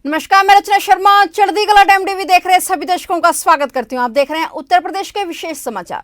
नमस्कार, मैं रचना शर्मा चढ़ती कला टाइम टीवी देख रहे सभी दर्शकों का स्वागत करती हूं। आप देख रहे हैं उत्तर प्रदेश के विशेष समाचार।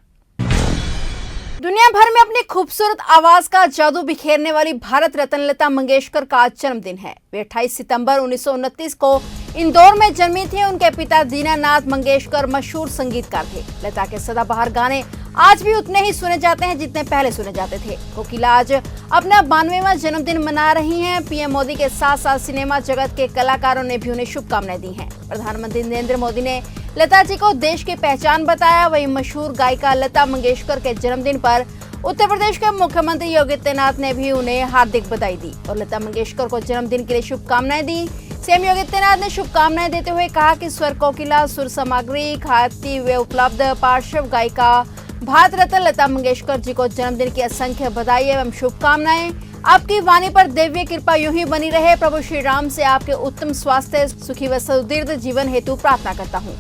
दुनिया भर में अपनी खूबसूरत आवाज का जादू बिखेरने वाली भारत रत्न लता मंगेशकर का आज जन्मदिन है। वे 28 सितंबर 1929 को इंदौर में जन्मी थी। उनके पिता दीनानाथ मंगेशकर मशहूर संगीतकार थे। लता के सदाबहार गाने आज भी उतने ही सुने जाते हैं जितने पहले सुने जाते थे। कोकिला आज अपना 92वां जन्मदिन मना रही हैं। पीएम मोदी के साथ साथ सिनेमा जगत के कलाकारों ने भी उन्हें शुभकामनाएं दी हैं। प्रधानमंत्री नरेंद्र मोदी ने लता जी को देश की पहचान बताया। वहीं मशहूर गायिका लता मंगेशकर के जन्मदिन पर उत्तर प्रदेश के मुख्यमंत्री योगी आदित्यनाथ ने भी उन्हें हार्दिक बधाई दी और लता मंगेशकर को जन्मदिन के लिए शुभकामनाएं दी। सीएम योगी आदित्यनाथ ने शुभकामनाएं देते हुए कहा कि स्वर कोकिला, सुर सामग्री, खाती हुए उपलब्ध पार्श्व गायिका भारत रत्न लता मंगेशकर जी को जन्मदिन की असंख्य बधाई एवं शुभकामनाएं। आपकी वाणी पर दिव्य कृपा यूं ही बनी रहे। प्रभु श्री राम से आपके उत्तम स्वास्थ्य, सुखी व सुदीर्घ जीवन हेतु प्रार्थना करता हूं।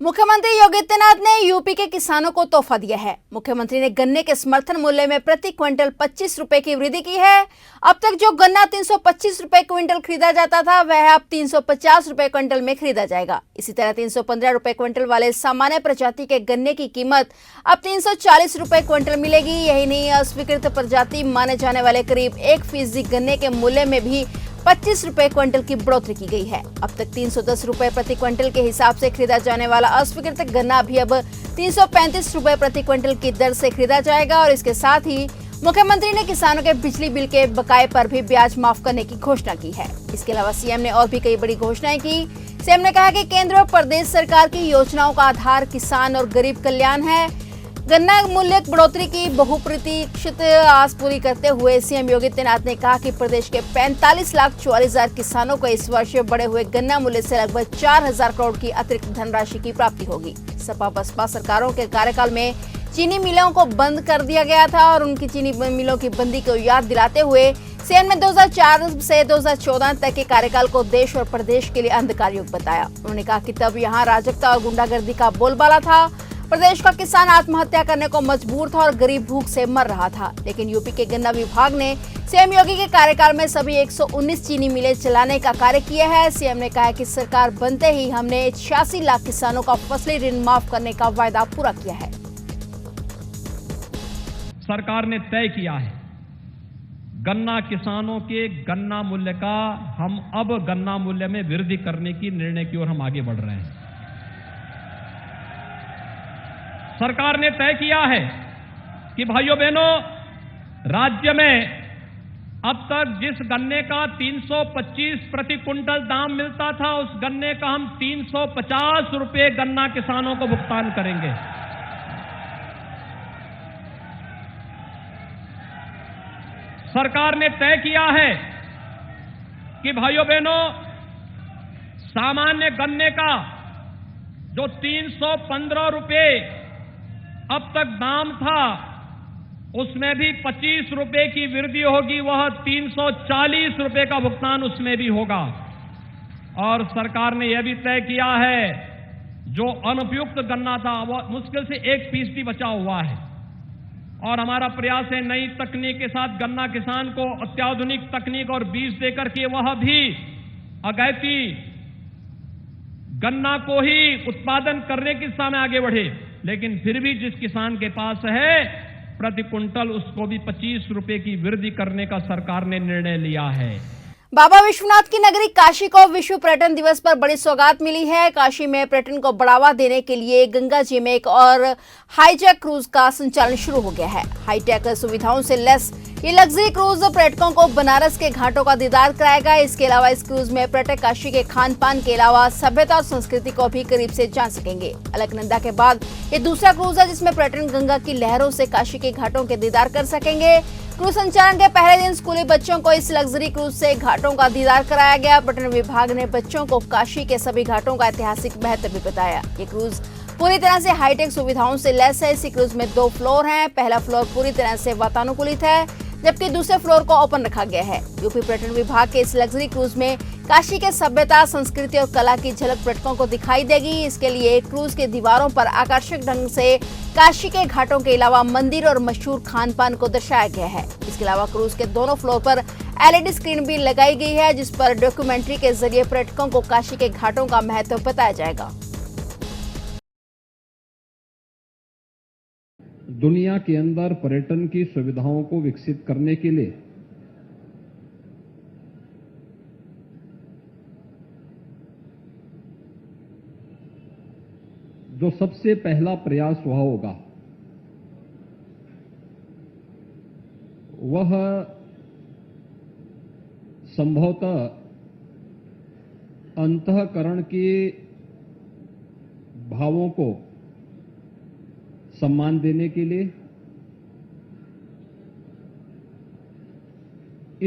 मुख्यमंत्री योगी आदित्यनाथ ने यूपी के किसानों को तोहफा दिया है। मुख्यमंत्री ने गन्ने के समर्थन मूल्य में प्रति क्विंटल 25 रुपए की वृद्धि की है। अब तक जो गन्ना 325 रुपए क्विंटल खरीदा जाता था वह अब 350 रुपए क्विंटल में खरीदा जाएगा। इसी तरह 315 रुपए क्विंटल वाले सामान्य प्रजाति के गन्ने की कीमत अब 340 रुपए क्विंटल मिलेगी। यही नहीं, अस्वीकृत प्रजाति माने जाने वाले करीब 1% गन्ने के मूल्य में भी 25 रुपए क्विंटल की बढ़ोतरी की गई है। अब तक 310 रुपए प्रति क्विंटल के हिसाब से खरीदा जाने वाला अस्वीकृत गन्ना भी अब 335 रुपए प्रति क्विंटल की दर से खरीदा जाएगा। और इसके साथ ही मुख्यमंत्री ने किसानों के बिजली बिल के बकाये पर भी ब्याज माफ करने की घोषणा की है। इसके अलावा सीएम ने और भी कई बड़ी घोषणाएं की। सीएम ने कहा कि केंद्र और प्रदेश सरकार की योजनाओं का आधार किसान और गरीब कल्याण है। गन्ना मूल्य बढ़ोतरी की बहुप्रतीक्षित आस पूरी करते हुए सीएम योगी आदित्यनाथ ने कहा कि प्रदेश के 45,44,000 किसानों को इस वर्ष बढ़े हुए गन्ना मूल्य से लगभग 4,000 करोड़ की अतिरिक्त धनराशि की प्राप्ति होगी। सपा बसपा सरकारों के कार्यकाल में चीनी मिलों को बंद कर दिया गया था और उनकी चीनी मिलों की बंदी को याद दिलाते हुए सीएम ने 2004 से 2014 तक के कार्यकाल को देश और प्रदेश के लिए अंधकार युग बताया। उन्होंने कहा कि तब यहाँ राजकता और गुंडागर्दी का बोलबाला था। प्रदेश का किसान आत्महत्या करने को मजबूर था और गरीब भूख से मर रहा था। लेकिन यूपी के गन्ना विभाग ने सीएम योगी के कार्यकाल में सभी 119 चीनी मिलें चलाने का कार्य किया है। सीएम ने कहा कि सरकार बनते ही हमने 86 लाख किसानों का फसली ऋण माफ करने का वायदा पूरा किया है। सरकार ने तय किया है गन्ना किसानों के गन्ना मूल्य का हम अब गन्ना मूल्य में वृद्धि करने की निर्णय की ओर हम आगे बढ़ रहे हैं। सरकार ने तय किया है कि भाइयों बहनों, राज्य में अब तक जिस गन्ने का 325 प्रति क्विंटल दाम मिलता था उस गन्ने का हम 350 रुपए गन्ना किसानों को भुगतान करेंगे। सरकार ने तय किया है कि भाइयों बहनों, सामान्य गन्ने का जो 315 रुपए अब तक दाम था उसमें भी 25 रुपए की वृद्धि होगी। वह 340 रुपए का भुगतान उसमें भी होगा। और सरकार ने यह भी तय किया है जो अनुपयुक्त गन्ना था वह मुश्किल से 1% बचा हुआ है। और हमारा प्रयास है नई तकनीक के साथ गन्ना किसान को अत्याधुनिक तकनीक और बीज देकर के वह भी अगैती गन्ना को ही उत्पादन करने की दिशा में आगे बढ़े। लेकिन फिर भी जिस किसान के पास है प्रति क्विंटल उसको भी 25 रुपए की वृद्धि करने का सरकार ने निर्णय लिया है। बाबा विश्वनाथ की नगरी काशी को विश्व पर्यटन दिवस पर बड़ी सौगात मिली है। काशी में पर्यटन को बढ़ावा देने के लिए गंगा जी में एक और हाईजैक क्रूज का संचालन शुरू हो गया है। हाईटेक सुविधाओं से लैस ये लग्जरी क्रूज पर्यटकों को बनारस के घाटों का दीदार कराएगा। इसके अलावा इस क्रूज में पर्यटक काशी के खान पान के अलावा सभ्यता और संस्कृति को भी करीब से जान सकेंगे। अलकनंदा के बाद ये दूसरा क्रूज है जिसमें पर्यटन गंगा की लहरों से काशी के घाटों के दीदार कर सकेंगे। क्रूज संचालन के पहले दिन स्कूली बच्चों को इस लग्जरी क्रूज से घाटों का दीदार कराया गया। पर्यटन विभाग ने बच्चों को काशी के सभी घाटों का ऐतिहासिक महत्व भी बताया। ये क्रूज पूरी तरह से हाईटेक सुविधाओं से लैस है। इसी क्रूज में 2 फ्लोर हैं। पहला फ्लोर पूरी तरह से वातानुकूलित है जबकि दूसरे फ्लोर को ओपन रखा गया है। यूपी पर्यटन विभाग के इस लग्जरी क्रूज में काशी के सभ्यता, संस्कृति और कला की झलक पर्यटकों को दिखाई देगी। इसके लिए क्रूज के दीवारों पर आकर्षक ढंग से काशी के घाटों के अलावा मंदिर और मशहूर खान पान को दर्शाया गया है। इसके अलावा क्रूज के दोनों फ्लोर पर एलईडी स्क्रीन भी लगाई गई है, जिस पर डॉक्यूमेंट्री के जरिए पर्यटकों को काशी के घाटों का महत्व बताया जाएगा। दुनिया के अंदर पर्यटन की सुविधाओं को विकसित करने के लिए जो सबसे पहला प्रयास हुआ होगा वह संभवतः अंतःकरण के भावों को सम्मान देने के लिए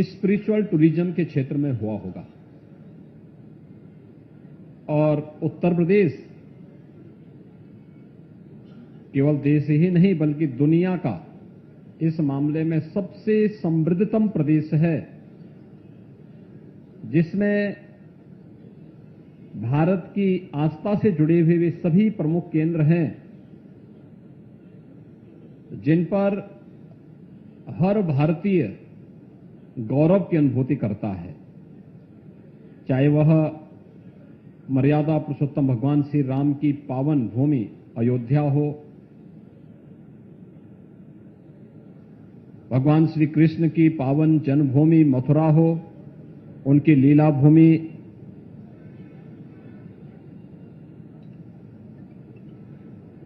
स्पिरिचुअल टूरिज्म के क्षेत्र में हुआ होगा। और उत्तर प्रदेश केवल देश ही नहीं बल्कि दुनिया का इस मामले में सबसे समृद्धतम प्रदेश है, जिसमें भारत की आस्था से जुड़े हुए वे सभी प्रमुख केंद्र हैं जिन पर हर भारतीय गौरव की अनुभूति करता है, चाहे वह मर्यादा पुरुषोत्तम भगवान श्री राम की पावन भूमि अयोध्या हो, भगवान श्री कृष्ण की पावन जन्मभूमि मथुरा हो, उनकी लीला भूमि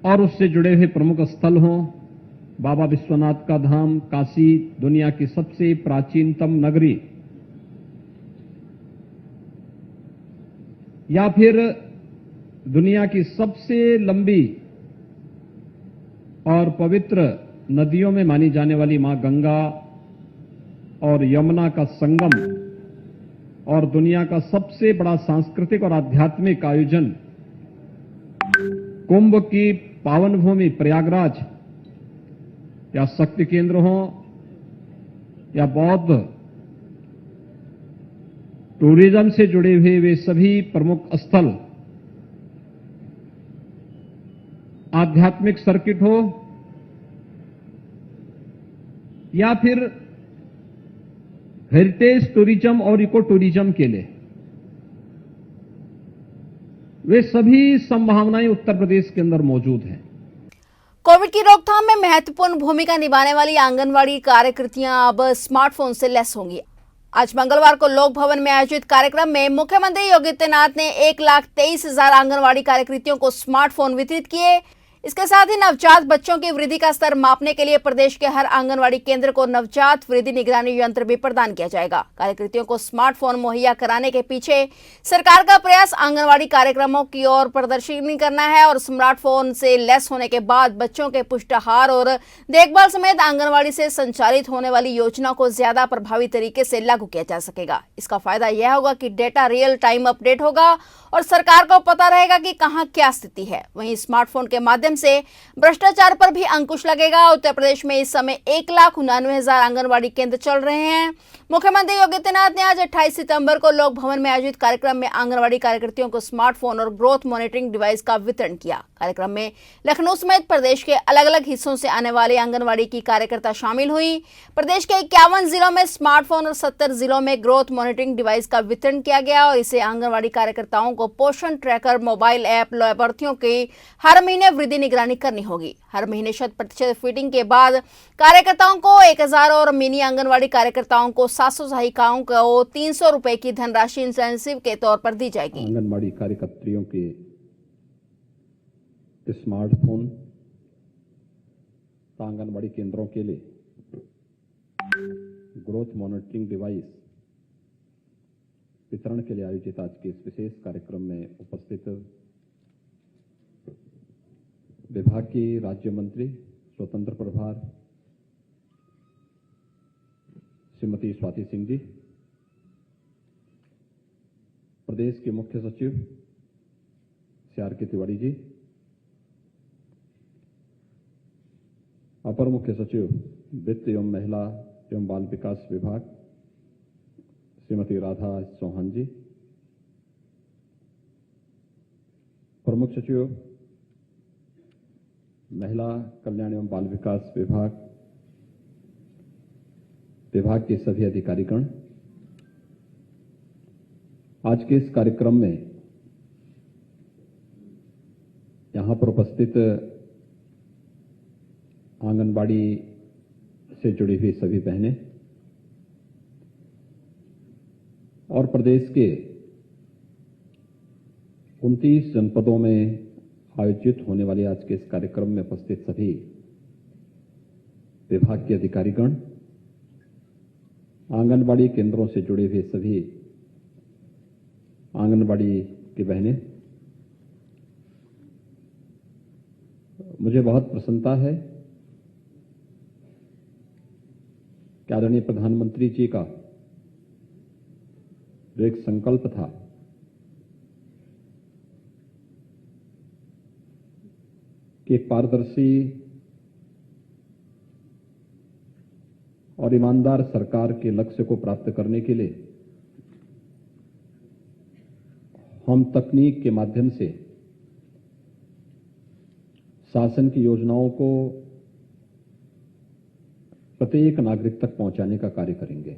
और उससे जुड़े हुए प्रमुख स्थल हों, बाबा विश्वनाथ का धाम काशी, दुनिया की सबसे प्राचीनतम नगरी, या फिर दुनिया की सबसे लंबी और पवित्र नदियों में मानी जाने वाली मां गंगा और यमुना का संगम, और दुनिया का सबसे बड़ा सांस्कृतिक और आध्यात्मिक आयोजन कुंभ की पावन भूमि प्रयागराज, या शक्ति केंद्र हो या बौद्ध टूरिज्म से जुड़े हुए वे सभी प्रमुख स्थल, आध्यात्मिक सर्किट हो या फिर हेरिटेज टूरिज्म और इको टूरिज्म के लिए, वे सभी संभावनाएं उत्तर प्रदेश के अंदर मौजूद हैं। कोविड की रोकथाम में महत्वपूर्ण भूमिका निभाने वाली आंगनवाड़ी कार्यकर्तियां अब स्मार्टफोन से लैस होंगी। आज मंगलवार को लोक भवन में आयोजित कार्यक्रम में मुख्यमंत्री योगी आदित्यनाथ ने 1,23,000 आंगनवाड़ी कार्यकर्तियों को स्मार्टफोन वितरित किए। इसके साथ ही नवजात बच्चों की वृद्धि का स्तर मापने के लिए प्रदेश के हर आंगनवाड़ी केंद्र को नवजात वृद्धि निगरानी यंत्र भी प्रदान किया जाएगा। कार्यकर्तियों को स्मार्टफोन मुहैया कराने के पीछे सरकार का प्रयास आंगनवाड़ी कार्यक्रमों की ओर प्रदर्शनी करना है और स्मार्टफोन से लैस होने के बाद बच्चों के पुष्टाहार और देखभाल समेत आंगनवाड़ी से संचालित होने वाली योजना को ज्यादा प्रभावी तरीके से लागू किया जा सकेगा। इसका फायदा यह होगा कि डेटा रियल टाइम अपडेट होगा और सरकार को पता रहेगा कि कहां क्या स्थिति है। वहीं स्मार्टफोन के माध्यम से भ्रष्टाचार पर भी अंकुश लगेगा। उत्तर प्रदेश में इस समय 1,99,000 आंगनवाड़ी केंद्र चल रहे हैं। मुख्यमंत्री योगी आदित्यनाथ ने आज 28 सितंबर को लोक भवन में आयोजित कार्यक्रम में आंगनवाड़ी कार्यकर्तियों को स्मार्टफोन और ग्रोथ मॉनिटरिंग डिवाइस का वितरण किया। कार्यक्रम में लखनऊ समेत प्रदेश के अलग अलग हिस्सों से आने वाले आंगनवाड़ी की कार्यकर्ता शामिल हुई। प्रदेश के 51 जिलों में स्मार्टफोन और 70 जिलों में ग्रोथ मॉनिटरिंग डिवाइस का वितरण किया गया और इसे आंगनवाड़ी कार्यकर्ताओं को पोषण ट्रैकर मोबाइल ऐप लाभार्थियों की हर महीने वृद्धि निगरानी करनी होगी। हर महीने 100% फिटिंग के बाद कार्यकर्ताओं को 1,000 और मिनी आंगनवाड़ी कार्यकर्ताओं को 700 सहायिकाओं को 300 रुपए की धनराशि इंसेंटिव के तौर पर दी जाएगी। आंगनवाड़ी कार्यकर्तियों के स्मार्टफोन आंगनवाड़ी केंद्रों के लिए ग्रोथ मॉनिटरिंग डिवाइस वितरण के लिए आयोजित आज के इस विशेष कार्यक्रम में उपस्थित विभाग की राज्य मंत्री स्वतंत्र प्रभार श्रीमती स्वाति सिंह जी, प्रदेश के मुख्य सचिव श्री आर के तिवारी जी, अपर मुख्य सचिव वित्त एवं महिला एवं बाल विकास विभाग श्रीमती राधा चौहान जी, प्रमुख सचिव महिला कल्याण एवं बाल विकास विभाग के सभी अधिकारीगण, आज के इस कार्यक्रम में यहां पर उपस्थित आंगनबाड़ी से जुड़ी हुई सभी बहनें और प्रदेश के 29 जनपदों में आयोजित होने वाले आज के इस कार्यक्रम में उपस्थित सभी विभाग के अधिकारीगण, आंगनबाड़ी केंद्रों से जुड़े हुए सभी आंगनबाड़ी की बहनें, मुझे बहुत प्रसन्नता है कि आदरणीय प्रधानमंत्री जी का जो एक संकल्प था कि एक पारदर्शी और ईमानदार सरकार के लक्ष्य को प्राप्त करने के लिए हम तकनीक के माध्यम से शासन की योजनाओं को प्रत्येक नागरिक तक पहुंचाने का कार्य करेंगे।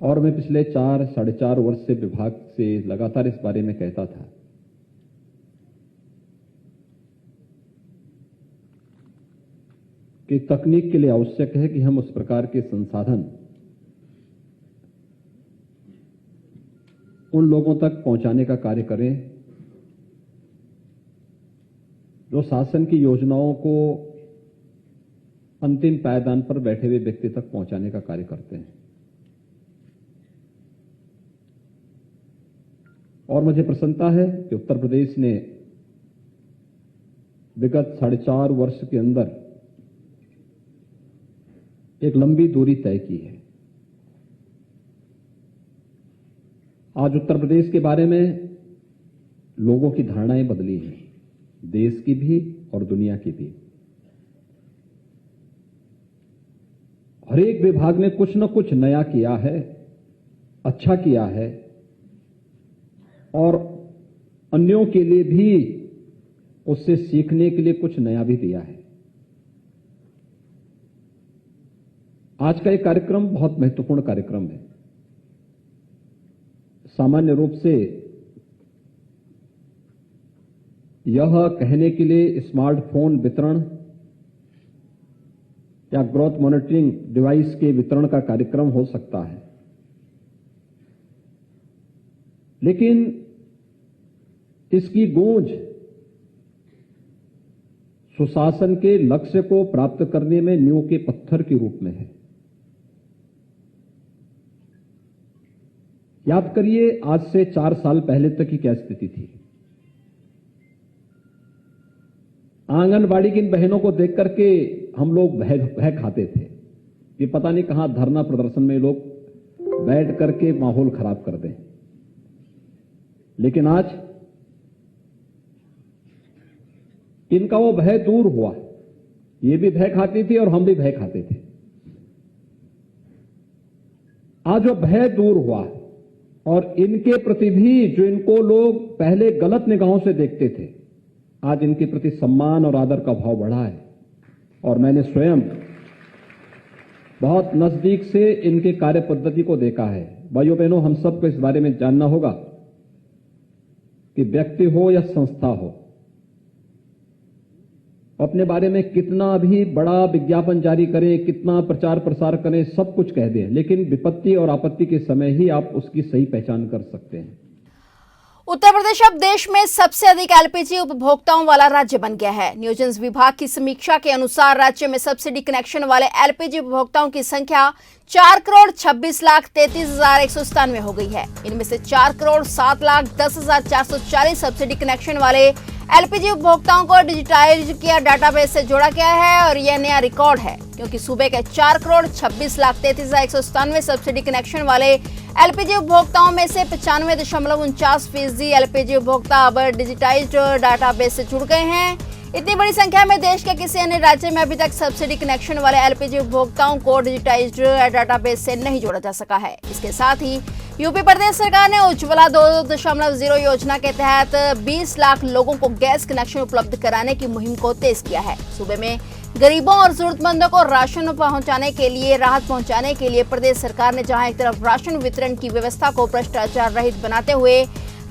और मैं पिछले 4-4.5 वर्ष से विभाग से लगातार इस बारे में कहता था कि तकनीक के लिए आवश्यक है कि हम उस प्रकार के संसाधन उन लोगों तक पहुंचाने का कार्य करें जो शासन की योजनाओं को अंतिम पायदान पर बैठे हुए व्यक्ति तक पहुंचाने का कार्य करते हैं। और मुझे प्रसन्नता है कि उत्तर प्रदेश ने विगत 4.5 वर्ष के अंदर एक लंबी दूरी तय की है। आज उत्तर प्रदेश के बारे में लोगों की धारणाएं बदली हैं, देश की भी और दुनिया की भी। हर एक विभाग ने कुछ न कुछ नया किया है, अच्छा किया है और अन्यों के लिए भी उससे सीखने के लिए कुछ नया भी दिया है। आज का एक कार्यक्रम बहुत महत्वपूर्ण कार्यक्रम है। सामान्य रूप से यह कहने के लिए स्मार्टफोन वितरण या ग्रोथ मॉनिटरिंग डिवाइस के वितरण का कार्यक्रम हो सकता है, लेकिन इसकी गूंज सुशासन के लक्ष्य को प्राप्त करने में नींव के पत्थर के रूप में है। याद करिए आज से 4 साल पहले तक की क्या स्थिति थी। आंगनबाड़ी की इन बहनों को देख करके हम लोग भय खाते थे कि पता नहीं कहां धरना प्रदर्शन में लोग बैठ करके माहौल खराब कर दें। लेकिन आज इनका वो भय दूर हुआ। ये भी भय खाती थी और हम भी भय खाते थे। आज वो भय दूर हुआ और इनके प्रति भी जो इनको लोग पहले गलत निगाहों से देखते थे, आज इनके प्रति सम्मान और आदर का भाव बढ़ा है। और मैंने स्वयं बहुत नजदीक से इनके कार्य पद्धति को देखा है। भाइयों बहनों, हम सबको इस बारे में जानना होगा कि व्यक्ति हो या संस्था हो, अपने बारे में कितना भी बड़ा विज्ञापन जारी करें, कितना प्रचार प्रसार करें, सब कुछ कह दें, लेकिन विपत्ति और आपत्ति के समय ही आप उसकी सही पहचान कर सकते हैं। उत्तर प्रदेश अब देश में सबसे अधिक एलपीजी उपभोक्ताओं वाला राज्य बन गया है। नियोजन विभाग की समीक्षा के अनुसार राज्य में सब्सिडी कनेक्शन वाले एलपीजी उपभोक्ताओं की संख्या 4,26,33,197 हो गई है। इनमें से 4,07,10,440 सब्सिडी कनेक्शन वाले एलपीजी उपभोक्ताओं को डिजिटाइज किया डाटाबेस से जोड़ा गया है और यह नया रिकॉर्ड है, क्योंकि सूबे के 4,26,33,197 सब्सिडी कनेक्शन वाले एलपीजी उपभोक्ताओं में से 95.49% एलपीजी उपभोक्ता अब डिजिटाइज्ड डाटाबेस से जुड़ गए हैं। इतनी बड़ी संख्या में देश के किसी अन्य राज्य में अभी तक सब्सिडी कनेक्शन वाले एलपीजी उपभोक्ताओं को डिजिटाइज्ड डाटाबेस से नहीं जोड़ा जा सका है। इसके साथ ही यूपी प्रदेश सरकार ने उज्ज्वला 2.0 योजना के तहत 20 लाख लोगों को गैस कनेक्शन उपलब्ध कराने की मुहिम को तेज किया है। सूबे में गरीबों और जरूरतमंदों को राशन पहुंचाने के लिए राहत पहुंचाने के लिए प्रदेश सरकार ने जहां एक तरफ राशन वितरण की व्यवस्था को भ्रष्टाचार रहित बनाते हुए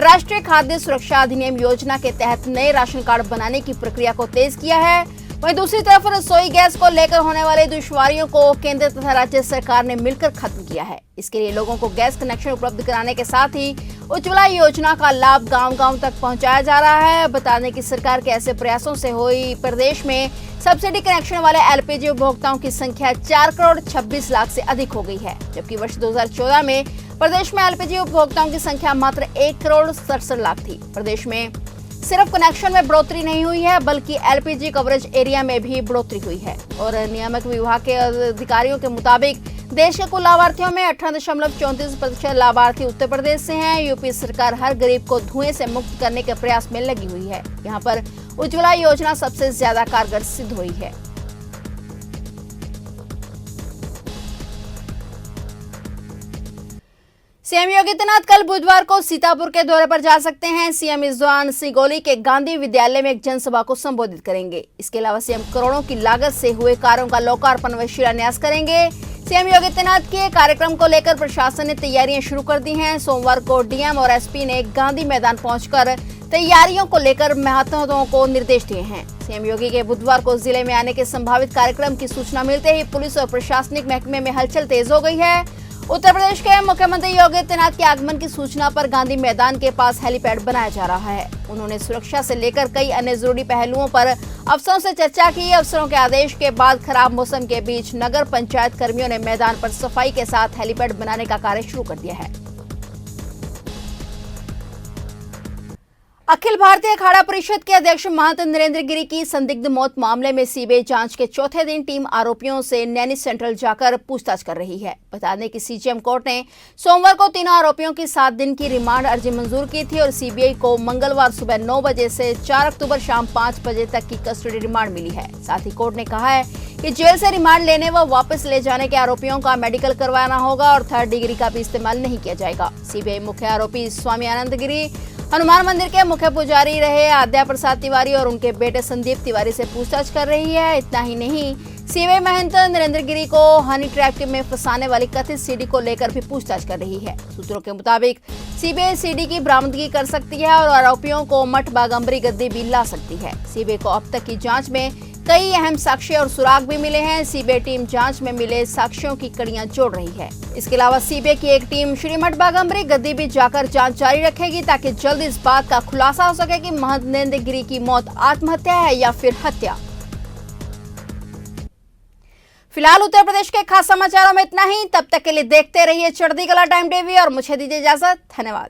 राष्ट्रीय खाद्य सुरक्षा अधिनियम योजना के तहत नए राशन कार्ड बनाने की प्रक्रिया को तेज किया है, वहीं दूसरी तरफ रसोई गैस को लेकर होने वाले दुश्वारियों को केंद्र तथा राज्य सरकार ने मिलकर खत्म किया है। इसके लिए लोगों को गैस कनेक्शन उपलब्ध कराने के साथ ही उज्ज्वला योजना का लाभ गांव-गांव तक पहुंचाया जा रहा है। बता दें कि सरकार के ऐसे प्रयासों से हुई प्रदेश में सब्सिडी कनेक्शन वाले एलपीजी उपभोक्ताओं की संख्या 4 करोड़ 26 लाख से अधिक हो गई है, जबकि वर्ष 2014 में प्रदेश में एलपीजी उपभोक्ताओं की संख्या मात्र 1 करोड़ 67 लाख थी। प्रदेश में सिर्फ कनेक्शन में बढ़ोतरी नहीं हुई है, बल्कि एलपीजी कवरेज एरिया में भी बढ़ोतरी हुई है। और नियामक विभाग के अधिकारियों के मुताबिक देश के कुल लाभार्थियों में 18.34% लाभार्थी उत्तर प्रदेश से हैं। यूपी सरकार हर गरीब को धुएं से मुक्त करने के प्रयास में लगी हुई है। यहाँ पर उज्ज्वला योजना सबसे ज्यादा कारगर सिद्ध हुई है। सीएम योगी आदित्यनाथ कल बुधवार को सीतापुर के दौरे पर जा सकते हैं। सीएम इस दौरान सिगोली के गांधी विद्यालय में एक जनसभा को संबोधित करेंगे। इसके अलावा सीएम करोड़ों की लागत से हुए कार्यों का लोकार्पण व शिलान्यास करेंगे। सीएम योगी आदित्यनाथ के कार्यक्रम को लेकर प्रशासन ने तैयारियां शुरू कर दी हैं। सोमवार को डीएम और एसपी ने गांधी मैदान पहुंचकर तैयारियों को लेकर महत्वों को निर्देश दिए हैं। सीएम योगी के बुधवार को जिले में आने के संभावित कार्यक्रम की सूचना मिलते ही पुलिस और प्रशासनिक महकमे में हलचल तेज हो गई है। उत्तर प्रदेश के मुख्यमंत्री योगी आदित्यनाथ के आगमन की सूचना पर गांधी मैदान के पास हेलीपैड बनाया जा रहा है। उन्होंने सुरक्षा से लेकर कई अन्य जरूरी पहलुओं पर अफसरों से चर्चा की। अफसरों के आदेश के बाद खराब मौसम के बीच नगर पंचायत कर्मियों ने मैदान पर सफाई के साथ हेलीपैड बनाने का कार्य शुरू कर दिया है। अखिल भारतीय अखाड़ा परिषद के अध्यक्ष महंत नरेंद्र गिरी की संदिग्ध मौत मामले में सीबीआई जांच के चौथे दिन टीम आरोपियों से नैनी सेंट्रल जाकर पूछताछ कर रही है। बता दें कि सीजेएम कोर्ट ने सोमवार को तीनों आरोपियों की 7 दिन की रिमांड अर्जी मंजूर की थी और सीबीआई को मंगलवार सुबह 9 बजे से 4 अक्टूबर शाम 5 बजे तक की कस्टडी रिमांड मिली है। साथ ही कोर्ट ने कहा है कि जेल से रिमांड लेने व वापस ले जाने के आरोपियों का मेडिकल करवाना होगा और 3rd डिग्री का भी इस्तेमाल नहीं किया जाएगा। सीबीआई मुख्य आरोपी स्वामी आनंद गिरी, हनुमान मंदिर के मुख्य पुजारी रहे आद्या प्रसाद तिवारी और उनके बेटे संदीप तिवारी से पूछताछ कर रही है। इतना ही नहीं, सीबीआई महंत नरेंद्र गिरी को हनी ट्रैप में फंसाने वाली कथित सीडी को लेकर भी पूछताछ कर रही है। सूत्रों के मुताबिक सीबीआई सीडी की बरामदगी कर सकती है और आरोपियों को मठ बागंबरी गद्दी भी ला सकती है। सीबीआई को अब तक की जांच में कई अहम साक्ष्य और सुराग भी मिले हैं। सीबीआई टीम जांच में मिले साक्ष्यों की कड़ियां जोड़ रही है। इसके अलावा सीबीआई की एक टीम श्री मठ बागंबरी गद्दी भी जाकर जांच जारी रखेगी ताकि जल्द इस बात का खुलासा हो सके कि महंत नरेंद्र गिरी की मौत आत्महत्या है या फिर हत्या। फिलहाल उत्तर प्रदेश के खास समाचारों में इतना ही। तब तक के लिए देखते रहिए चढ़ती कला टाइम टीवी और मुझे दीजिए इजाजत। धन्यवाद।